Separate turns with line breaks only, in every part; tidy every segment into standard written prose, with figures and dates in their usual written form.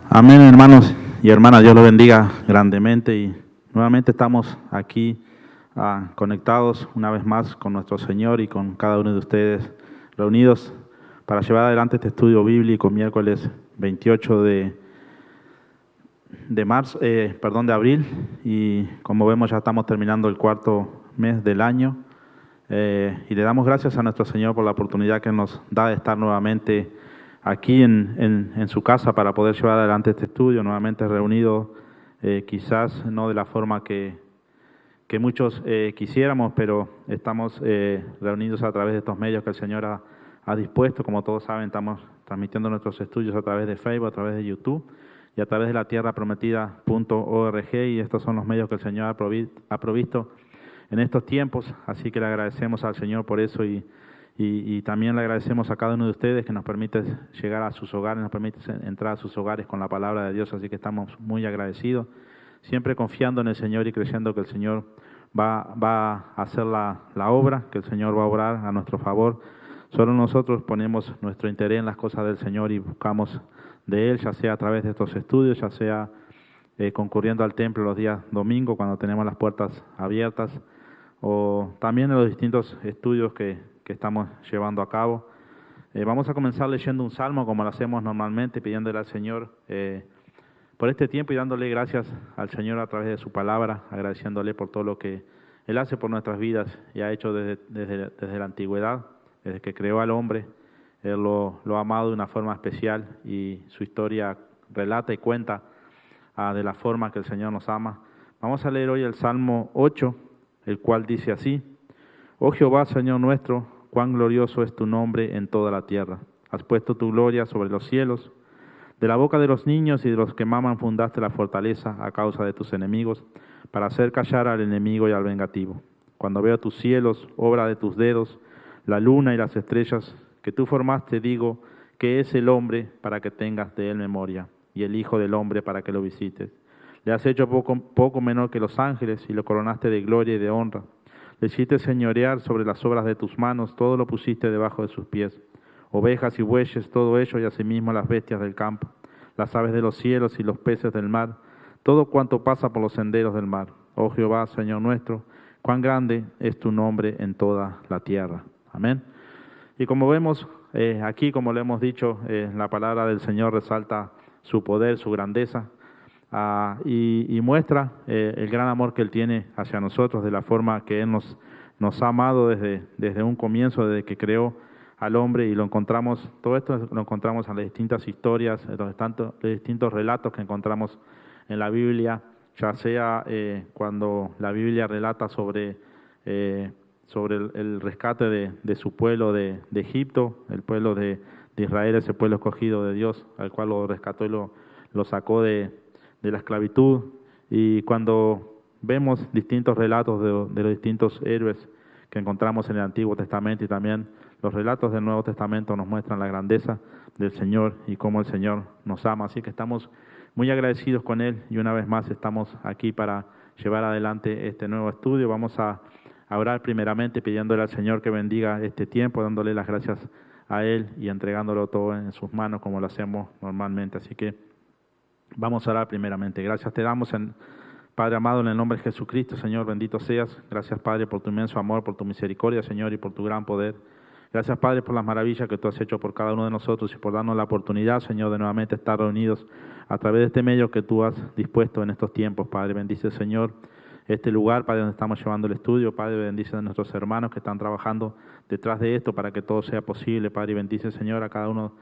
Amén, hermanos y hermanas, Dios los bendiga grandemente y nuevamente estamos aquí conectados una vez más con nuestro Señor y con cada uno de ustedes reunidos para llevar adelante este estudio bíblico miércoles 28 de abril, y como vemos ya estamos terminando el cuarto mes del año, y le damos gracias a nuestro Señor por la oportunidad que nos da de estar nuevamente aquí en su casa para poder llevar adelante este estudio, nuevamente reunidos, quizás no de la forma que muchos quisiéramos, pero estamos reunidos a través de estos medios que el Señor ha dispuesto. Como todos saben, estamos transmitiendo nuestros estudios a través de Facebook, a través de YouTube y a través de la tierraprometida.org, y estos son los medios que el Señor ha provisto en estos tiempos, así que le agradecemos al Señor por eso y también le agradecemos a cada uno de ustedes que nos permite llegar a sus hogares, nos permite entrar a sus hogares con la palabra de Dios, así que estamos muy agradecidos, siempre confiando en el Señor y creyendo que el Señor va a hacer la obra, que el Señor va a obrar a nuestro favor. Solo nosotros ponemos nuestro interés en las cosas del Señor y buscamos de Él, ya sea a través de estos estudios, ya sea concurriendo al templo los días domingos cuando tenemos las puertas abiertas, o también en los distintos estudios que estamos llevando a cabo. Vamos a comenzar leyendo un salmo como lo hacemos normalmente, pidiéndole al Señor por este tiempo y dándole gracias al Señor a través de su palabra, agradeciéndole por todo lo que Él hace por nuestras vidas y ha hecho desde la antigüedad, desde que creó al hombre. Él lo ha amado de una forma especial y su historia relata y cuenta de la forma que el Señor nos ama. Vamos a leer hoy el Salmo 8, el cual dice así: Oh Jehová, Señor nuestro, cuán glorioso es tu nombre en toda la tierra. Has puesto tu gloria sobre los cielos. De la boca de los niños y de los que maman fundaste la fortaleza a causa de tus enemigos, para hacer callar al enemigo y al vengativo. Cuando veo tus cielos, obra de tus dedos, la luna y las estrellas que tú formaste, digo, ¿qué es el hombre para que tengas de él memoria? Y el hijo del hombre para que lo visites. Le has hecho poco menor que los ángeles y lo coronaste de gloria y de honra. Le hiciste señorear sobre las obras de tus manos, todo lo pusiste debajo de sus pies. Ovejas y bueyes, todo ello, y asimismo las bestias del campo, las aves de los cielos y los peces del mar, todo cuanto pasa por los senderos del mar. Oh Jehová, Señor nuestro, cuán grande es tu nombre en toda la tierra. Amén. Y como vemos aquí, como le hemos dicho, la palabra del Señor resalta su poder, su grandeza, y muestra el gran amor que Él tiene hacia nosotros, de la forma que Él nos ha amado desde un comienzo, desde que creó al hombre, y lo encontramos, todo esto lo encontramos en las distintas historias, en los distintos relatos que encontramos en la Biblia, ya sea cuando la Biblia relata sobre el rescate de su pueblo de Egipto, el pueblo de Israel, ese pueblo escogido de Dios, al cual lo rescató y lo sacó de la esclavitud. Y cuando vemos distintos relatos de los distintos héroes que encontramos en el Antiguo Testamento, y también los relatos del Nuevo Testamento nos muestran la grandeza del Señor y cómo el Señor nos ama. Así que estamos muy agradecidos con Él, y una vez más estamos aquí para llevar adelante este nuevo estudio. Vamos a orar primeramente pidiéndole al Señor que bendiga este tiempo, dándole las gracias a Él y entregándolo todo en sus manos como lo hacemos normalmente. Así que vamos a orar primeramente. Gracias te damos, Padre amado, en el nombre de Jesucristo, Señor, bendito seas. Gracias, Padre, por tu inmenso amor, por tu misericordia, Señor, y por tu gran poder. Gracias, Padre, por las maravillas que tú has hecho por cada uno de nosotros y por darnos la oportunidad, Señor, de nuevamente estar reunidos a través de este medio que tú has dispuesto en estos tiempos, Padre. Bendice, Señor, este lugar, Padre, donde estamos llevando el estudio. Padre, bendice a nuestros hermanos que están trabajando detrás de esto para que todo sea posible, Padre. Y bendice, Señor, a cada uno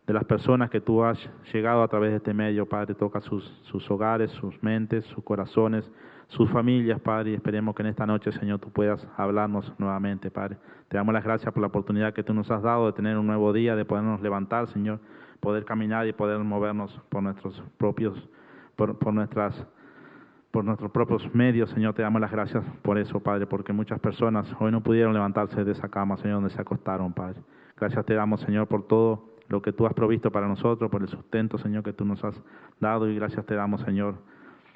de las personas que tú has llegado a través de este medio, Padre. Toca sus hogares, sus mentes, sus corazones, sus familias, Padre, y esperemos que en esta noche, Señor, tú puedas hablarnos nuevamente, Padre. Te damos las gracias por la oportunidad que tú nos has dado de tener un nuevo día, de podernos levantar, Señor, poder caminar y poder movernos por nuestros propios, por nuestros propios medios, Señor. Te damos las gracias por eso, Padre, porque muchas personas hoy no pudieron levantarse de esa cama, Señor, donde se acostaron, Padre. Gracias te damos, Señor, por todo lo que tú has provisto para nosotros, por el sustento, Señor, que tú nos has dado, y gracias te damos, Señor,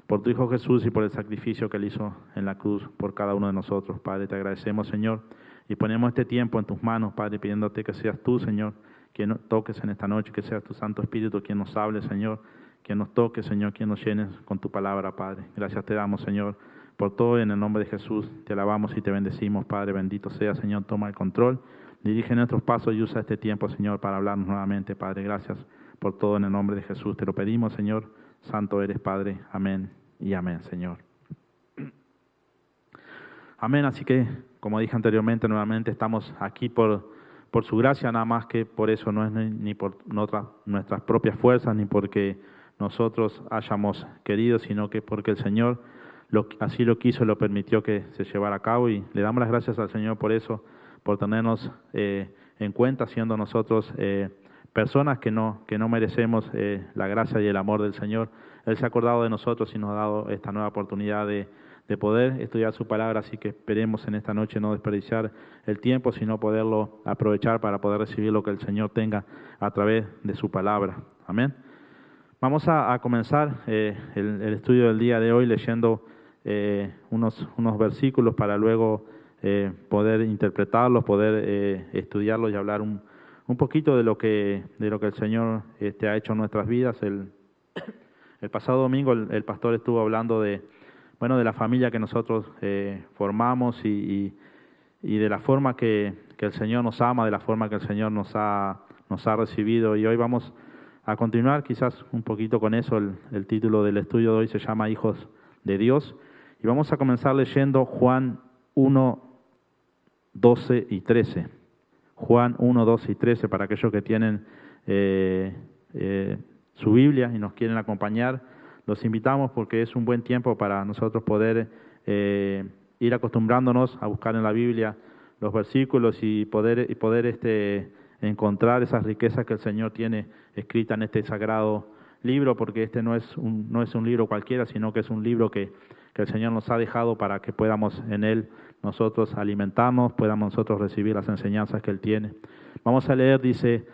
por tu Hijo Jesús y por el sacrificio que Él hizo en la cruz por cada uno de nosotros, Padre. Te agradecemos, Señor, y ponemos este tiempo en tus manos, Padre, pidiéndote que seas tú, Señor, quien nos toques en esta noche, que seas tu Santo Espíritu quien nos hable, Señor, quien nos toque, Señor, quien nos llenes con tu palabra, Padre. Gracias te damos, Señor, por todo, en el nombre de Jesús te alabamos y te bendecimos, Padre. Bendito sea, Señor, toma el control, dirige nuestros pasos y usa este tiempo, Señor, para hablarnos nuevamente, Padre. Gracias por todo, en el nombre de Jesús te lo pedimos, Señor. Santo eres, Padre. Amén y amén, Señor. Amén. Así que, como dije anteriormente, nuevamente estamos aquí por su gracia, nada más que por eso, no es ni por nuestras propias fuerzas, ni porque nosotros hayamos querido, sino que porque el Señor así lo quiso y lo permitió que se llevara a cabo, y le damos las gracias al Señor por eso, por tenernos en cuenta, siendo nosotros personas que no merecemos la gracia y el amor del Señor. Él se ha acordado de nosotros y nos ha dado esta nueva oportunidad de poder estudiar su palabra, así que esperemos en esta noche no desperdiciar el tiempo, sino poderlo aprovechar para poder recibir lo que el Señor tenga a través de su palabra. Amén. Vamos a comenzar el estudio del día de hoy leyendo unos versículos para luego poder interpretarlos, poder estudiarlos y hablar un poquito de lo que el Señor ha hecho en nuestras vidas. El pasado domingo el pastor estuvo hablando de la familia que nosotros formamos y de la forma que el Señor nos ama, de la forma que el Señor nos ha recibido. Y hoy vamos a continuar quizás un poquito con eso. El título del estudio de hoy se llama Hijos de Dios. Y vamos a comenzar leyendo Juan 1, 12 y 13. Juan 1, 12 y 13, para aquellos que tienen su Biblia y nos quieren acompañar. Los invitamos porque es un buen tiempo para nosotros poder ir acostumbrándonos a buscar en la Biblia los versículos y poder encontrar esas riquezas que el Señor tiene escritas en este sagrado libro, porque este no es un libro cualquiera, sino que es un libro que el Señor nos ha dejado para que podamos en él nosotros alimentarnos, podamos nosotros recibir las enseñanzas que Él tiene. Vamos a leer, dice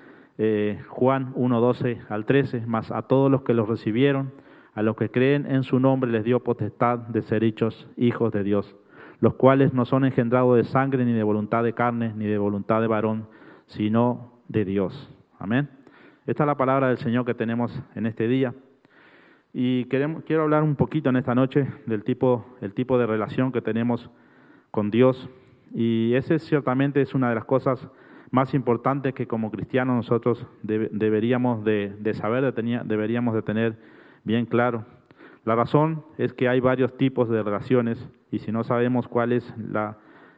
Juan 1, 12 al 13, mas a todos los que los recibieron, a los que creen en su nombre les dio potestad de ser hechos hijos de Dios, los cuales no son engendrados de sangre, ni de voluntad de carne, ni de voluntad de varón, sino de Dios. Amén. Esta es la palabra del Señor que tenemos en este día. Y quiero hablar un poquito en esta noche del el tipo de relación que tenemos con Dios. Y esa ciertamente es una de las cosas más importantes que como cristianos nosotros deberíamos de saber, deberíamos de tener bien claro. La razón es que hay varios tipos de relaciones y si no sabemos cuál es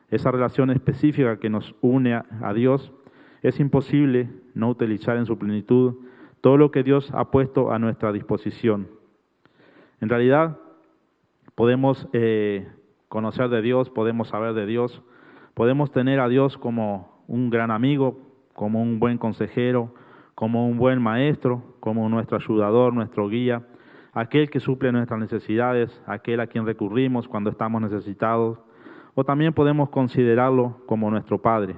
esa relación específica que nos une a Dios, es imposible no utilizar en su plenitud todo lo que Dios ha puesto a nuestra disposición. En realidad, podemos conocer de Dios, podemos saber de Dios, podemos tener a Dios como un gran amigo, como un buen consejero, como un buen maestro, como nuestro ayudador, nuestro guía, aquel que suple nuestras necesidades, aquel a quien recurrimos cuando estamos necesitados, o también podemos considerarlo como nuestro Padre,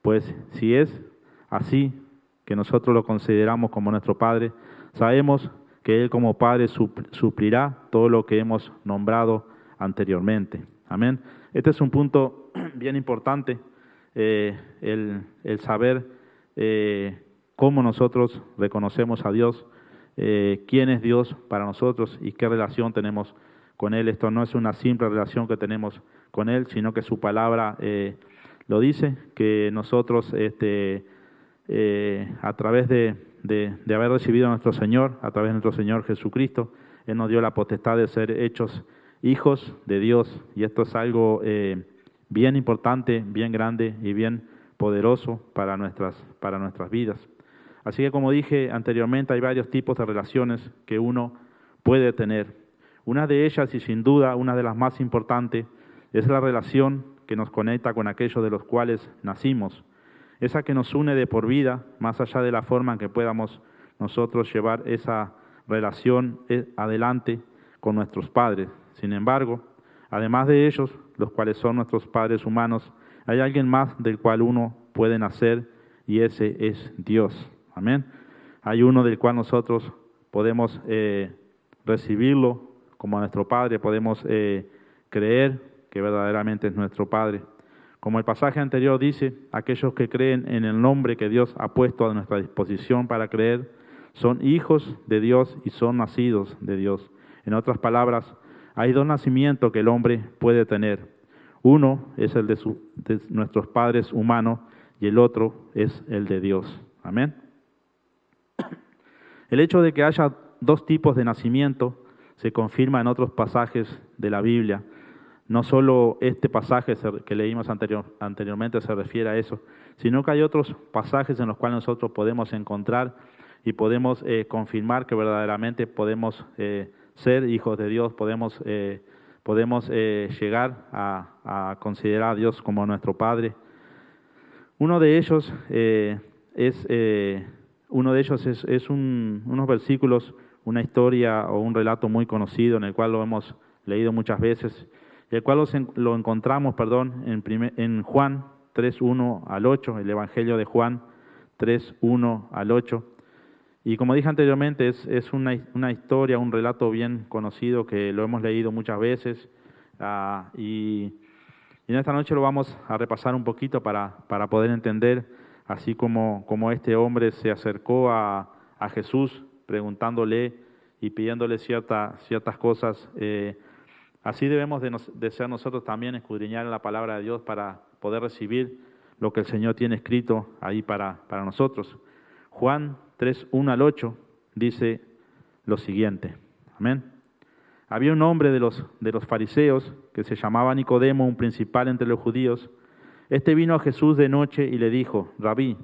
pues si es así, que nosotros lo consideramos como nuestro Padre, sabemos que Él como Padre suplirá todo lo que hemos nombrado anteriormente. Amén. Este es un punto bien importante, el saber cómo nosotros reconocemos a Dios, quién es Dios para nosotros y qué relación tenemos con Él. Esto no es una simple relación que tenemos con Él, sino que su palabra lo dice, que nosotros a través de haber recibido a nuestro Señor, a través de nuestro Señor Jesucristo, Él nos dio la potestad de ser hechos hijos de Dios. Y esto es algo bien importante, bien grande y bien poderoso para nuestras vidas. Así que como dije anteriormente, hay varios tipos de relaciones que uno puede tener. Una de ellas, y sin duda una de las más importantes, es la relación que nos conecta con aquellos de los cuales nacimos. Esa que nos une de por vida, más allá de la forma en que podamos nosotros llevar esa relación adelante con nuestros padres. Sin embargo, además de ellos, los cuales son nuestros padres humanos, hay alguien más del cual uno puede nacer y ese es Dios. Amén. Hay uno del cual nosotros podemos recibirlo como nuestro Padre, podemos creer que verdaderamente es nuestro Padre. Como el pasaje anterior dice, aquellos que creen en el nombre que Dios ha puesto a nuestra disposición para creer, son hijos de Dios y son nacidos de Dios. En otras palabras, hay dos nacimientos que el hombre puede tener. Uno es el de nuestros padres humanos y el otro es el de Dios. Amén. El hecho de que haya dos tipos de nacimiento se confirma en otros pasajes de la Biblia. No solo este pasaje que leímos anteriormente se refiere a eso, sino que hay otros pasajes en los cuales nosotros podemos encontrar y podemos confirmar que verdaderamente podemos ser hijos de Dios, podemos llegar a considerar a Dios como nuestro Padre. Uno de ellos es unos versículos, una historia o un relato muy conocido en el cual lo hemos leído muchas veces, el cual lo encontramos, en Juan 3:1 al 8, el Evangelio de Juan 3:1 al 8. Y como dije anteriormente, es una historia, un relato bien conocido que lo hemos leído muchas veces y en esta noche lo vamos a repasar un poquito para poder entender, así como este hombre se acercó a Jesús preguntándole y pidiéndole ciertas cosas. Así debemos de ser nosotros también, escudriñar en la palabra de Dios para poder recibir lo que el Señor tiene escrito ahí para nosotros. Juan 3:1 al 8 dice lo siguiente. Amén. Había un hombre de los fariseos que se llamaba Nicodemo, un principal entre los judíos. Este vino a Jesús de noche y le dijo: Rabí,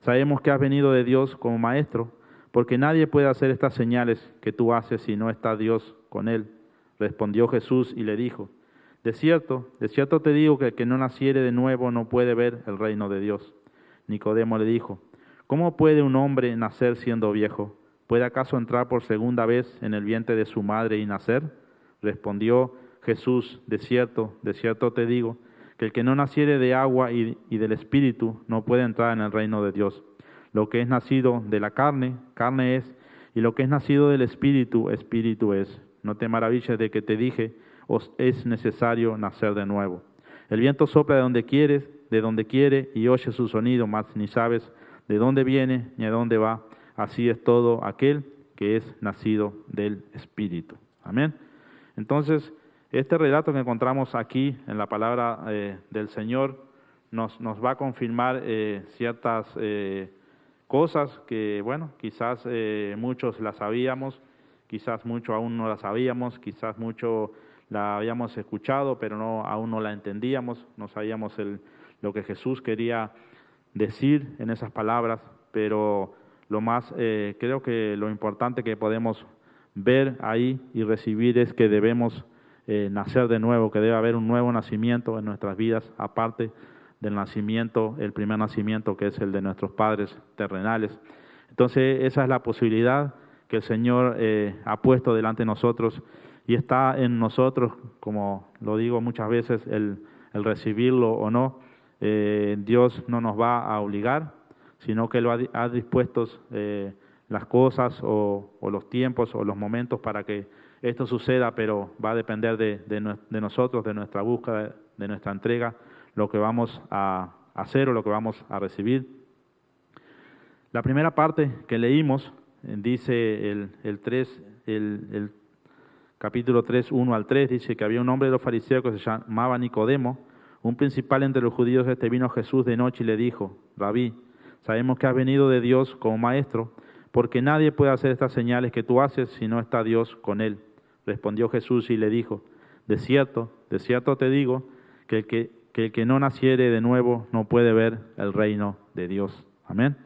sabemos que has venido de Dios como maestro, porque nadie puede hacer estas señales que tú haces si no está Dios con él. Respondió Jesús y le dijo: de cierto te digo que el que no naciere de nuevo no puede ver el reino de Dios. Nicodemo le dijo: ¿cómo puede un hombre nacer siendo viejo? ¿Puede acaso entrar por segunda vez en el vientre de su madre y nacer? Respondió Jesús: de cierto te digo, que el que no naciere de agua y del Espíritu no puede entrar en el reino de Dios. Lo que es nacido de la carne, carne es, y lo que es nacido del Espíritu, Espíritu es. No te maravilles de que te dije: os es necesario nacer de nuevo. El viento sopla de donde quiere, y oye su sonido, mas ni sabes de dónde viene ni a dónde va. Así es todo aquel que es nacido del Espíritu. Amén. Entonces, Este relato que encontramos aquí en la palabra del Señor nos va a confirmar ciertas cosas que, bueno, quizás muchos las sabíamos, quizás muchos aún no las sabíamos, quizás mucho la habíamos escuchado, pero aún no la entendíamos, no sabíamos lo que Jesús quería decir en esas palabras, pero creo que lo importante que podemos ver ahí y recibir es que debemos nacer de nuevo, que debe haber un nuevo nacimiento en nuestras vidas, aparte del nacimiento, el primer nacimiento que es el de nuestros padres terrenales. Entonces esa es la posibilidad que el Señor ha puesto delante de nosotros y está en nosotros, como lo digo muchas veces, el recibirlo o no. Dios no nos va a obligar, sino que Él ha dispuesto las cosas o los tiempos o los momentos para que esto suceda, pero va a depender de nosotros, de nuestra búsqueda, de nuestra entrega, lo que vamos a hacer o lo que vamos a recibir. La primera parte que leímos dice el capítulo 3, 1 al 3, dice que había un hombre de los fariseos que se llamaba Nicodemo, un principal entre los judíos. Vino Jesús de noche y le dijo: Rabí, sabemos que has venido de Dios como maestro, porque nadie puede hacer estas señales que tú haces si no está Dios con él. Respondió Jesús y le dijo: de cierto te digo, que el que no naciere de nuevo no puede ver el reino de Dios. Amén.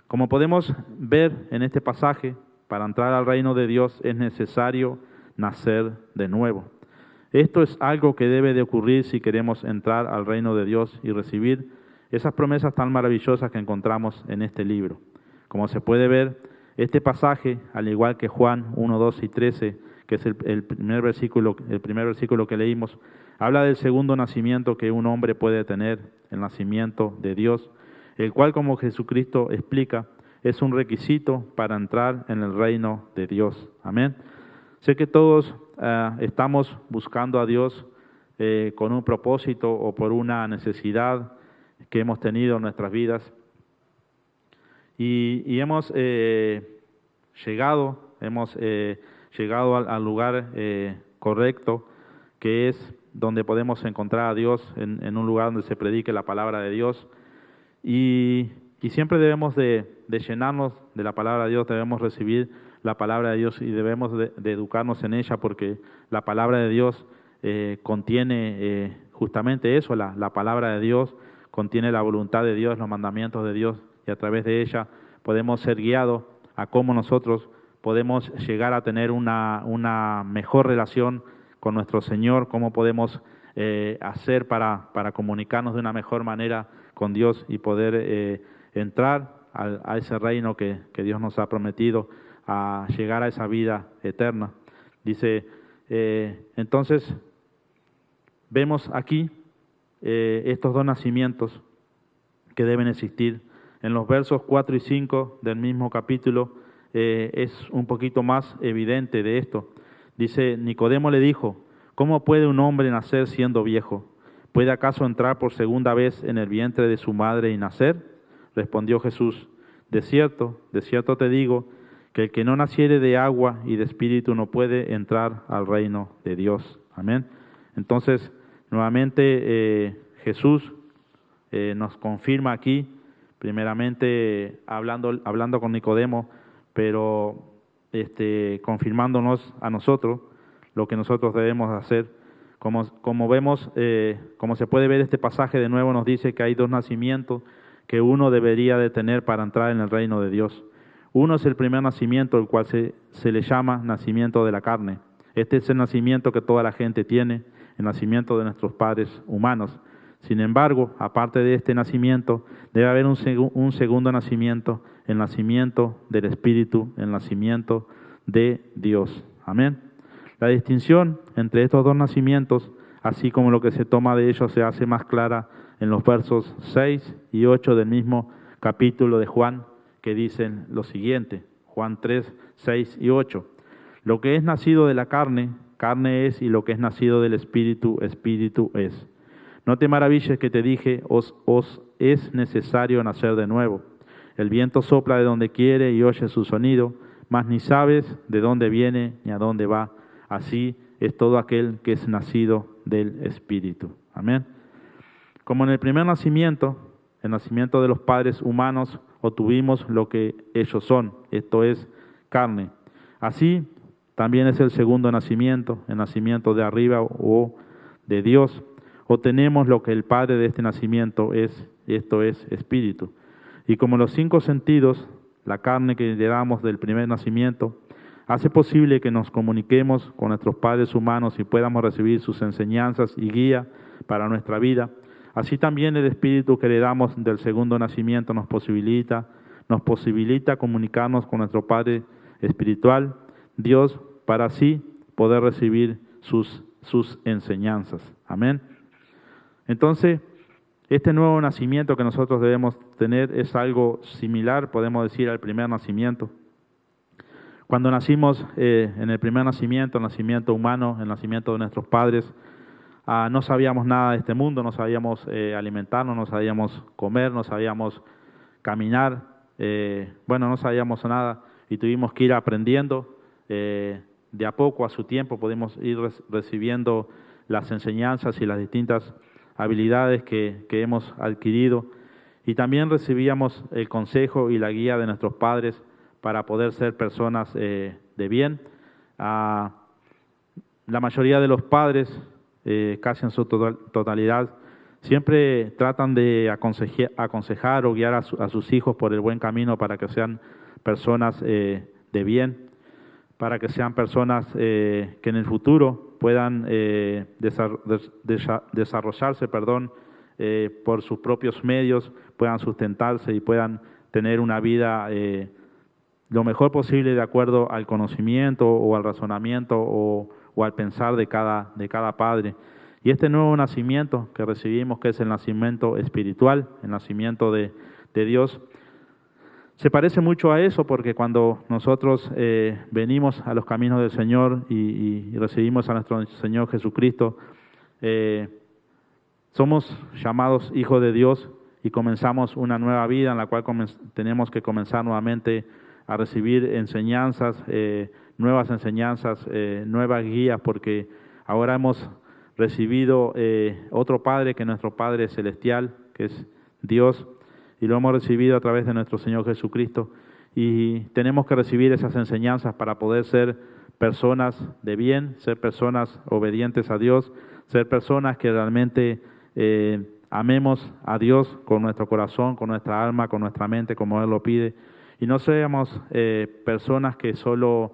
Como podemos ver en este pasaje, para entrar al reino de Dios es necesario nacer de nuevo. Esto es algo que debe de ocurrir si queremos entrar al reino de Dios y recibir esas promesas tan maravillosas que encontramos en este libro. Como se puede ver, este pasaje, al igual que Juan 1, 2 y 13, que es el primer versículo que leímos, habla del segundo nacimiento que un hombre puede tener, el nacimiento de Dios, el cual, como Jesucristo explica, es un requisito para entrar en el reino de Dios. Amén. Sé que todos estamos buscando a Dios con un propósito o por una necesidad que hemos tenido en nuestras vidas y hemos llegado al lugar correcto, que es donde podemos encontrar a Dios, en un lugar donde se predique la palabra de Dios. Y siempre debemos de llenarnos de la palabra de Dios, debemos recibir la palabra de Dios y debemos de educarnos en ella, porque la palabra de Dios contiene justamente eso, la palabra de Dios contiene la voluntad de Dios, los mandamientos de Dios, y a través de ella podemos ser guiados a cómo nosotros podemos llegar a tener una mejor relación con nuestro Señor, cómo podemos hacer para comunicarnos de una mejor manera con Dios y poder entrar a ese reino que Dios nos ha prometido, a llegar a esa vida eterna. Dice, entonces, vemos aquí estos dos nacimientos que deben existir. En los versos 4 y 5 del mismo capítulo es un poquito más evidente de esto. Dice, Nicodemo le dijo: ¿cómo puede un hombre nacer siendo viejo? ¿Puede acaso entrar por segunda vez en el vientre de su madre y nacer? Respondió Jesús: de cierto te digo, que el que no naciere de agua y de espíritu no puede entrar al reino de Dios. Amén. Entonces, nuevamente Jesús nos confirma aquí, primeramente hablando con Nicodemo, pero confirmándonos a nosotros lo que nosotros debemos hacer. Como vemos, como se puede ver, este pasaje de nuevo nos dice que hay dos nacimientos que uno debería de tener para entrar en el reino de Dios. Uno es el primer nacimiento, el cual se le llama nacimiento de la carne. Este es el nacimiento que toda la gente tiene, el nacimiento de nuestros padres humanos. Sin embargo, aparte de este nacimiento, debe haber un segundo nacimiento, el nacimiento del Espíritu, el nacimiento de Dios. Amén. La distinción entre estos dos nacimientos, así como lo que se toma de ellos, se hace más clara en los versos 6 y 8 del mismo capítulo de Juan, que dicen lo siguiente, Juan 3, 6 y 8. Lo que es nacido de la carne, carne es, y lo que es nacido del Espíritu, Espíritu es. No te maravilles que te dije, os es necesario nacer de nuevo. El viento sopla de donde quiere y oye su sonido, mas ni sabes de dónde viene ni a dónde va. Así es todo aquel que es nacido del Espíritu. Amén. Como en el primer nacimiento, el nacimiento de los padres humanos, obtuvimos lo que ellos son, esto es carne. Así también es el segundo nacimiento, el nacimiento de arriba o de Dios. Obtenemos lo que el Padre de este nacimiento es, esto es espíritu. Y como los 5 sentidos, la carne que heredamos del primer nacimiento, hace posible que nos comuniquemos con nuestros padres humanos y podamos recibir sus enseñanzas y guía para nuestra vida. Así también el espíritu que heredamos del segundo nacimiento nos posibilita comunicarnos con nuestro Padre espiritual, Dios, para así poder recibir sus enseñanzas. Amén. Entonces, este nuevo nacimiento que nosotros debemos tener es algo similar, podemos decir, al primer nacimiento. Cuando nacimos en el primer nacimiento, el nacimiento humano, el nacimiento de nuestros padres, no sabíamos nada de este mundo, no sabíamos alimentarnos, no sabíamos comer, no sabíamos caminar, no sabíamos nada y tuvimos que ir aprendiendo de a poco, a su tiempo, podemos ir recibiendo las enseñanzas y las distintas habilidades que hemos adquirido y también recibíamos el consejo y la guía de nuestros padres para poder ser personas de bien. La mayoría de los padres, casi en su totalidad, siempre tratan de aconsejar o guiar a sus hijos por el buen camino para que sean personas de bien, para que sean personas que en el futuro puedan desarrollarse, por sus propios medios, puedan sustentarse y puedan tener una vida lo mejor posible de acuerdo al conocimiento o al razonamiento o al pensar de cada padre. Y este nuevo nacimiento que recibimos, que es el nacimiento espiritual, el nacimiento de Dios, se parece mucho a eso porque cuando nosotros venimos a los caminos del Señor y recibimos a nuestro Señor Jesucristo, somos llamados hijos de Dios y comenzamos una nueva vida en la cual tenemos que comenzar nuevamente a recibir enseñanzas, nuevas enseñanzas, nuevas guías, porque ahora hemos recibido otro Padre que nuestro Padre Celestial, que es Dios, y lo hemos recibido a través de nuestro Señor Jesucristo, y tenemos que recibir esas enseñanzas para poder ser personas de bien, ser personas obedientes a Dios, ser personas que realmente amemos a Dios con nuestro corazón, con nuestra alma, con nuestra mente, como Él lo pide, y no seamos personas que solo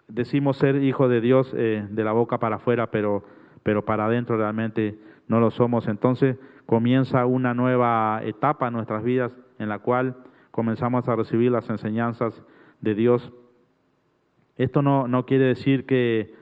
decimos ser hijos de Dios de la boca para afuera, pero para adentro realmente no lo somos. Entonces comienza una nueva etapa en nuestras vidas en la cual comenzamos a recibir las enseñanzas de Dios. Esto no quiere decir que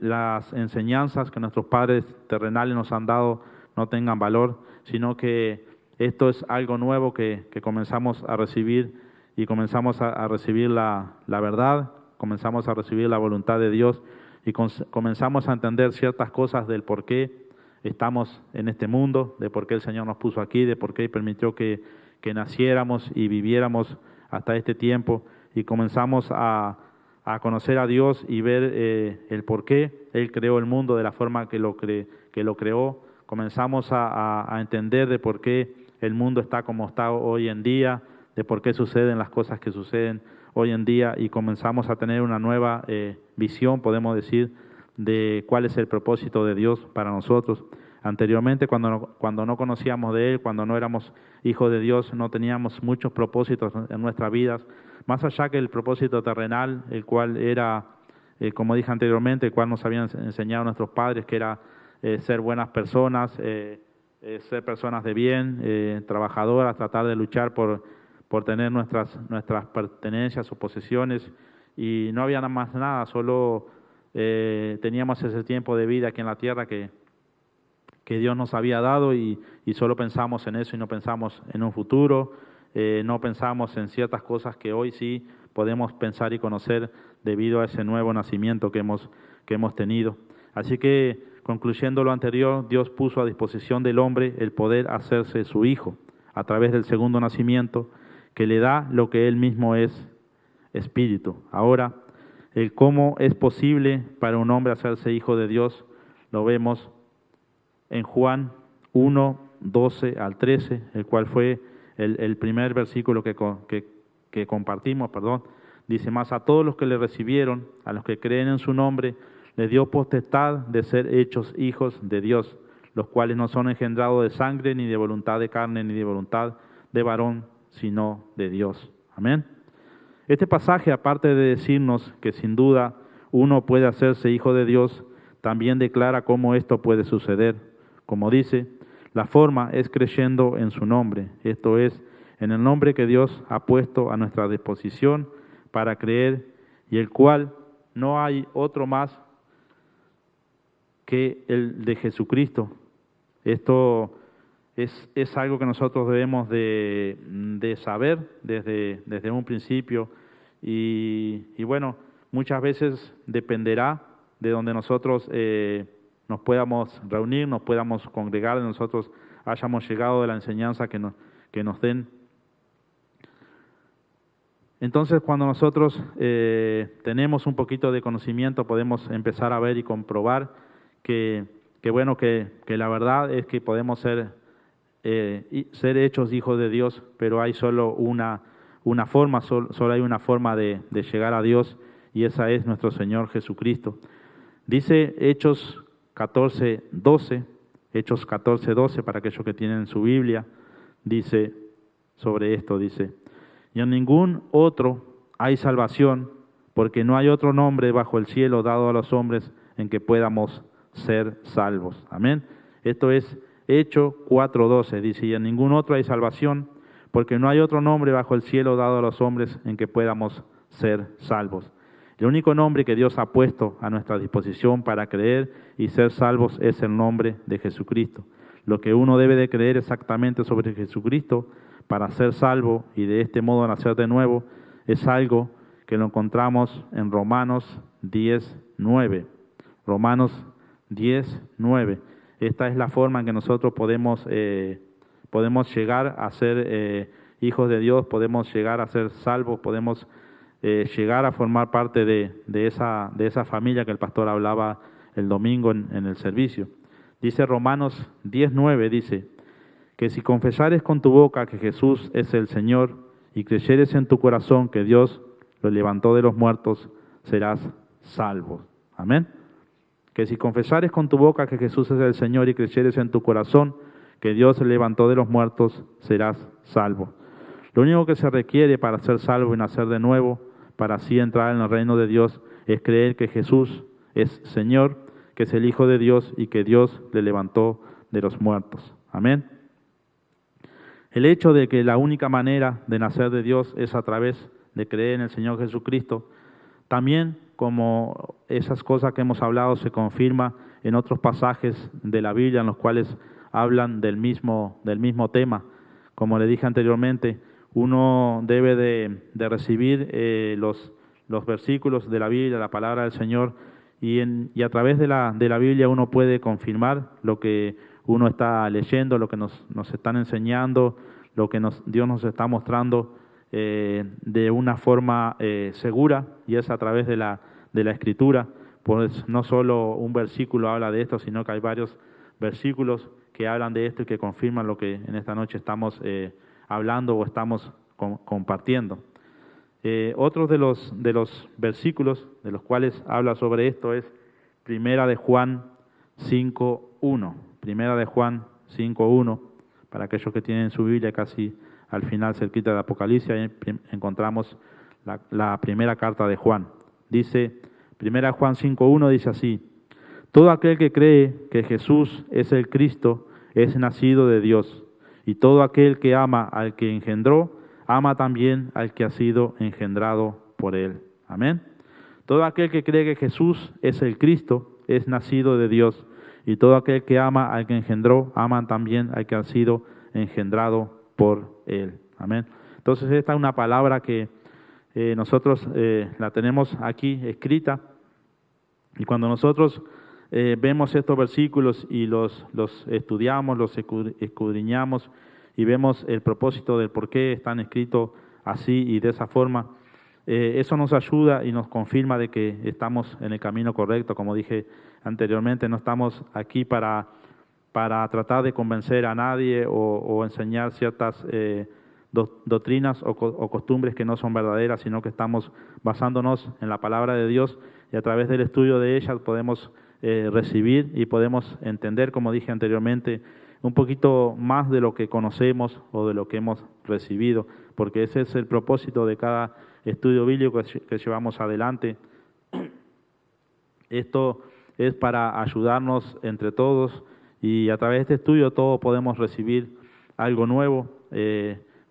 las enseñanzas que nuestros padres terrenales nos han dado no tengan valor, sino que esto es algo nuevo que comenzamos a recibir y comenzamos a recibir la verdad, comenzamos a recibir la voluntad de Dios y comenzamos a entender ciertas cosas del por qué estamos en este mundo, de por qué el Señor nos puso aquí, de por qué permitió que naciéramos y viviéramos hasta este tiempo, y comenzamos a conocer a Dios y ver el por qué Él creó el mundo de la forma que lo creó. Comenzamos a entender de por qué el mundo está como está hoy en día, de por qué suceden las cosas que suceden hoy en día, y comenzamos a tener una nueva visión, podemos decir, de cuál es el propósito de Dios para nosotros. Anteriormente, cuando no conocíamos de Él, cuando no éramos hijos de Dios, no teníamos muchos propósitos en nuestras vidas, más allá que el propósito terrenal, el cual era, como dije anteriormente, el cual nos habían enseñado nuestros padres, que era ser buenas personas, ser personas de bien, trabajadoras, tratar de luchar por tener nuestras pertenencias o posesiones, y no había más nada, solo teníamos ese tiempo de vida aquí en la tierra que Dios nos había dado, y solo pensamos en eso y no pensamos en un futuro, no pensamos en ciertas cosas que hoy sí podemos pensar y conocer debido a ese nuevo nacimiento que hemos tenido. Así que, concluyendo lo anterior, Dios puso a disposición del hombre el poder hacerse su hijo a través del segundo nacimiento, que le da lo que Él mismo es espíritu. Ahora, el cómo es posible para un hombre hacerse hijo de Dios, lo vemos en Juan 1, 12 al 13, el cual fue el primer versículo que compartimos, perdón. Dice, mas a todos los que le recibieron, a los que creen en su nombre, le dio potestad de ser hechos hijos de Dios, los cuales no son engendrados de sangre, ni de voluntad de carne, ni de voluntad de varón, sino de Dios. Amén. Este pasaje, aparte de decirnos que sin duda uno puede hacerse hijo de Dios, también declara cómo esto puede suceder. Como dice, la forma es creyendo en su nombre, esto es, en el nombre que Dios ha puesto a nuestra disposición para creer, y el cual no hay otro más que el de Jesucristo. Esto es algo que nosotros debemos de saber desde un principio y bueno, muchas veces dependerá de donde nosotros nos podamos reunir, nos podamos congregar, de nosotros hayamos llegado de la enseñanza que nos den. Entonces, cuando nosotros tenemos un poquito de conocimiento, podemos empezar a ver y comprobar que la verdad es que podemos ser hechos hijos de Dios, pero hay solo una forma, solo hay una forma de llegar a Dios, y esa es nuestro Señor Jesucristo. Dice Hechos 14:12, Hechos 14:12, para aquellos que tienen su Biblia, dice sobre esto, dice, y en ningún otro hay salvación, porque no hay otro nombre bajo el cielo dado a los hombres en que podamos ser salvos. Amén. Esto es Hechos 4:12, dice, y en ningún otro hay salvación, porque no hay otro nombre bajo el cielo dado a los hombres en que podamos ser salvos. El único nombre que Dios ha puesto a nuestra disposición para creer y ser salvos es el nombre de Jesucristo. Lo que uno debe de creer exactamente sobre Jesucristo para ser salvo y de este modo nacer de nuevo es algo que lo encontramos en Romanos 10:9. Romanos 10:9. Esta es la forma en que nosotros podemos llegar a ser hijos de Dios, podemos llegar a ser salvos, podemos llegar a formar parte de esa familia que el pastor hablaba el domingo en el servicio. Dice Romanos 10:9, dice, que si confesares con tu boca que Jesús es el Señor y creyeres en tu corazón que Dios lo levantó de los muertos, serás salvo. Amén. Que si confesares con tu boca que Jesús es el Señor y creyeres en tu corazón que Dios le levantó de los muertos, serás salvo. Lo único que se requiere para ser salvo y nacer de nuevo, para así entrar en el reino de Dios, es creer que Jesús es Señor, que es el Hijo de Dios y que Dios le levantó de los muertos. Amén. El hecho de que la única manera de nacer de Dios es a través de creer en el Señor Jesucristo, también como esas cosas que hemos hablado se confirma en otros pasajes de la Biblia en los cuales hablan del mismo tema. Como le dije anteriormente, uno debe de recibir los versículos de la Biblia, la palabra del Señor, y a través de la Biblia uno puede confirmar lo que uno está leyendo, lo que nos están enseñando, lo que Dios nos está mostrando de una forma segura, y es a través de la Escritura. Pues no solo un versículo habla de esto, sino que hay varios versículos que hablan de esto y que confirman lo que en esta noche estamos hablando o estamos compartiendo. Otro de los versículos de los cuales habla sobre esto es Primera de Juan 5:1. Primera de Juan 5:1, para aquellos que tienen su Biblia casi al final, cerquita de Apocalipsis, ahí encontramos la primera carta de Juan. Dice, Primera Juan 5:1 dice así, todo aquel que cree que Jesús es el Cristo es nacido de Dios, y todo aquel que ama al que engendró, ama también al que ha sido engendrado por él. Amén. Todo aquel que cree que Jesús es el Cristo es nacido de Dios, y todo aquel que ama al que engendró, ama también al que ha sido engendrado por él. Amén. Entonces esta es una palabra que nosotros la tenemos aquí escrita, y cuando nosotros vemos estos versículos y los estudiamos, los escudriñamos y vemos el propósito del por qué están escritos así y de esa forma, eso nos ayuda y nos confirma de que estamos en el camino correcto. Como dije anteriormente, no estamos aquí para tratar de convencer a nadie o enseñar ciertas doctrinas o costumbres que no son verdaderas, sino que estamos basándonos en la palabra de Dios y a través del estudio de ella podemos recibir y podemos entender, como dije anteriormente, un poquito más de lo que conocemos o de lo que hemos recibido, porque ese es el propósito de cada estudio bíblico que llevamos adelante. Esto es para ayudarnos entre todos y a través de este estudio todos podemos recibir algo nuevo.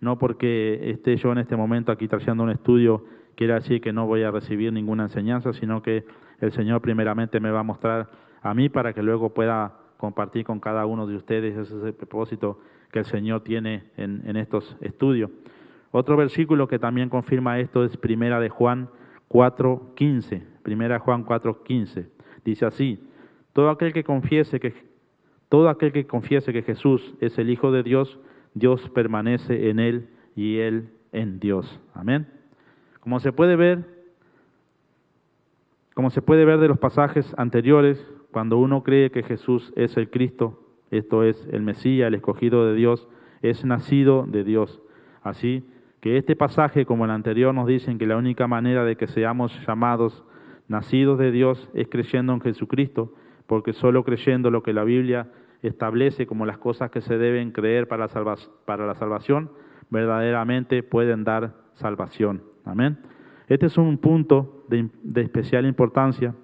No porque esté yo en este momento aquí trayendo un estudio quiere decir que no voy a recibir ninguna enseñanza, sino que el Señor primeramente me va a mostrar a mí para que luego pueda compartir con cada uno de ustedes. Ese es el propósito que el Señor tiene en estos estudios. Otro versículo que también confirma esto es Primera de Juan 4:15. Primera Juan 4:15. Dice así: todo aquel que confiese que Jesús es el Hijo de Dios, Dios permanece en él y él en Dios. Amén. Como se puede ver de los pasajes anteriores, cuando uno cree que Jesús es el Cristo, esto es el Mesías, el escogido de Dios, es nacido de Dios. Así que este pasaje, como el anterior, nos dicen que la única manera de que seamos llamados nacidos de Dios es creyendo en Jesucristo, porque solo creyendo lo que la Biblia establece como las cosas que se deben creer para la salvación, verdaderamente pueden dar salvación. Amén. Este es un punto de especial importancia,